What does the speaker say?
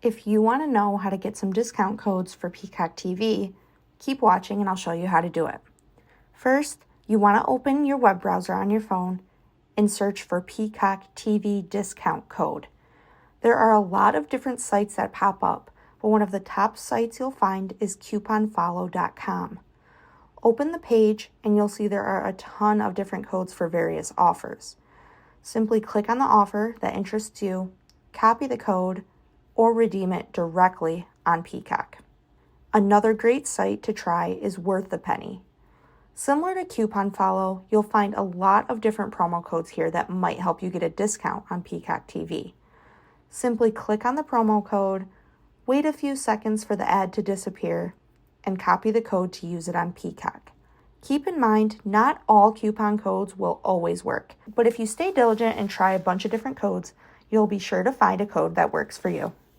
If you want to know how to get some discount codes for Peacock TV, keep watching and I'll show you how to do it. First, you want to open your web browser on your phone and search for Peacock TV discount code. There are a lot of different sites that pop up, but one of the top sites you'll find is couponfollow.com. Open the page and you'll see there are a ton of different codes for various offers. Simply click on the offer that interests you, copy the code, or redeem it directly on Peacock. Another great site to try is Worth a Penny. Similar to Coupon Follow, you'll find a lot of different promo codes here that might help you get a discount on Peacock TV. Simply click on the promo code, wait a few seconds for the ad to disappear, and copy the code to use it on Peacock. Keep in mind, not all coupon codes will always work, but if you stay diligent and try a bunch of different codes, you'll be sure to find a code that works for you.